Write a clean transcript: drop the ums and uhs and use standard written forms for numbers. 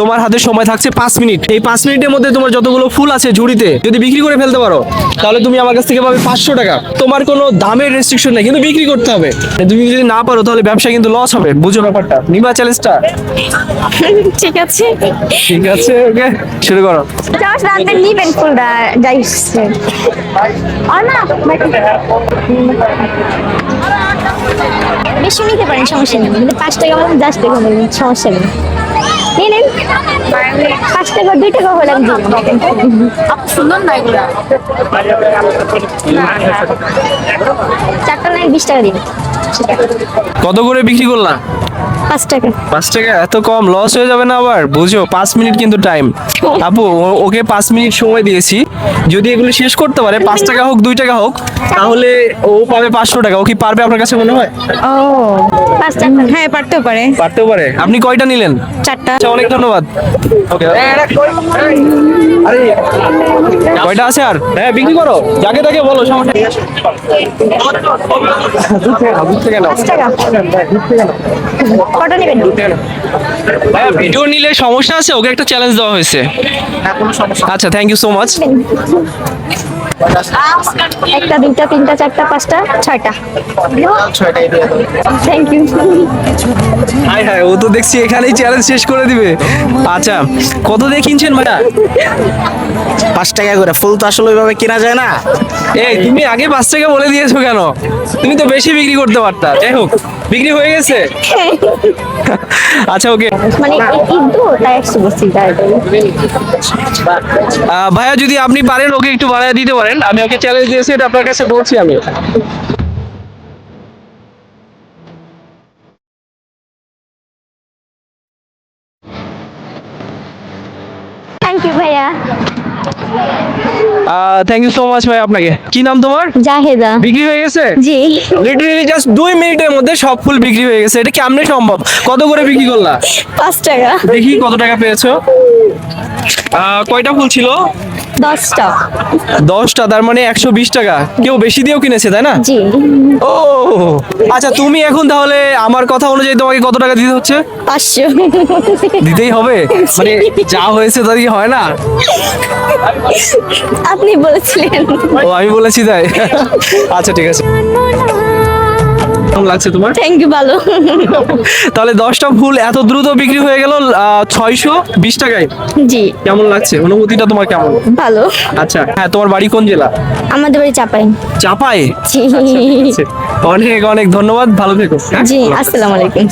তোমার হাতে সময় থাকছে 5 মিনিট। এই 5 মিনিটের মধ্যে তোমার যতগুলো ফুল আছে ঝুড়িতে যদি বিক্রি করে ফেলতে পারো তাহলে তুমি আমার কাছ থেকে পাবে 500 টাকা। তোমার কোনো দামের রেস্ট্রিকশন নেই, কিন্তু বিক্রি করতে হবে। তুমি যদি না পারো তাহলে ব্যবসা কিন্তু লস হবে, বুঝো ব্যাপারটা। নিবা চ্যালেঞ্জটা? ঠিক আছে, ঠিক আছে, ওকে, শুরু করো। জাস্ট রাতে নিবেন ফুলটা যাইছে আর না বেশি নিতে পারেন, সমস্যা নেই, কিন্তু 5 টাকা মতো জাস্ট দেখে নেবেন, সমস্যা নেই। নিয়ে নেন 5 টাকা 2 টাকা হলে আমি দিব। সুন্দর না এগুলা, 4টা নাই 20 টাকা দিন। কত করে বিক্রি করলা? 5 টাকা। 5 টাকা? এত কম লস হয়ে যাবে না আবার? বুঝো 5 মিনিট কিন্তু টাইম। আপু ওকে 5 মিনিট সময় দিয়েছি, যদি এগুলো শেষ করতে পারে 5 টাকা হোক 2 টাকা হোক তাহলে ও পাবে 500 টাকা। ও কি পারবে আপনার কাছে মনে হয়? ও 5 টাকা, হ্যাঁ পারতেও পারে। পারতেও পারে। আপনি কয়টা নিলেন? 4টা। আচ্ছা, অনেক ধন্যবাদ। ওকে, আরে কয়টা আছে আর? হ্যাঁ বিক্রি করো, যাকে তাকে বলো, সমস্যা নেই। 5 টাকা কটা নেবেন? হ্যাঁ, ভিডিও নিলে সমস্যা আছে, ওকে একটা চ্যালেঞ্জ দেওয়া হয়েছে। আচ্ছা, থ্যাংক ইউ সো মাচ। 1টা 2টা 3টা 4টা 5টা 6টা। Thank you. হাই হাই, ও তো দেখছি এখানেই চ্যালেঞ্জ শেষ করে দিবে। আচ্ছা, কত দিয়ে কিনছেন ভাইয়া? 5 টাকা করে। ফুল তো আসলে ওইভাবে কেনা যায় না। এই তুমি আগে 5 টাকা বলে দিয়েছো কেন? তুমি তো বেশি বিক্রি করতে পারতা। যাই হোক, বিক্রি হয়ে গেছে। আচ্ছা, ওকে। মানে ঈদ তো তাই একটু বেশি দাঁড়ায়। ভাইয়া যদি আপনি পারেন ওকে একটু বাড়ায় দিতে পারেন। আমি ওকে চ্যালেঞ্জ দিয়েছি, এটা আপনার কাছে বলছি আমি। থ্যাংক ইউ ভাইয়া। থ্যাংক ইউ সো মাচ ভাই আপনাকে। কি নাম তোমার? জাহেদা। বিক্রি হয়ে গেছে? জি। লিটারালি জাস্ট 2 মিনিটের মধ্যে সব ফুল বিক্রি হয়ে গেছে। এটা কেমনে সম্ভব? কত করে বিক্রি করলা? 5 টাকা। দেখি কত টাকা পেয়েছো। কয়টা ফুল ছিল? 10টা। 10টা, তার মানে 120 টাকা। কেউ বেশি দিয়েও কিনেছে, তাই না? জি। ও আচ্ছা, তুমি এখন তাহলে আমার কথা অনুযায়ী তোমাকে কত টাকা দিতে হচ্ছে? 500। দিতেই হবে, মানে যা হয়েছে তা দিয়ে হয় না। আপনি বলেছিলেন। ও আমি বলেছি তাই? আচ্ছা ঠিক আছে। কেমন লাগছে তোমার? থ্যাংক ইউ, ভালো। তাহলে 10টা ফুল এত দ্রুত বিক্রি হয়ে গেল 620 টাকায়। জি। কেমন লাগছে? অনুভূতিটা তোমার কেমন? ভালো। আচ্ছা, হ্যাঁ, তোমার বাড়ি কোন জেলা? আমাদের বাড়ি চাপাই। চাপাই? জি। অনেক অনেক ধন্যবাদ, ভালো থেকো। জি, আসসালামু আলাইকুম।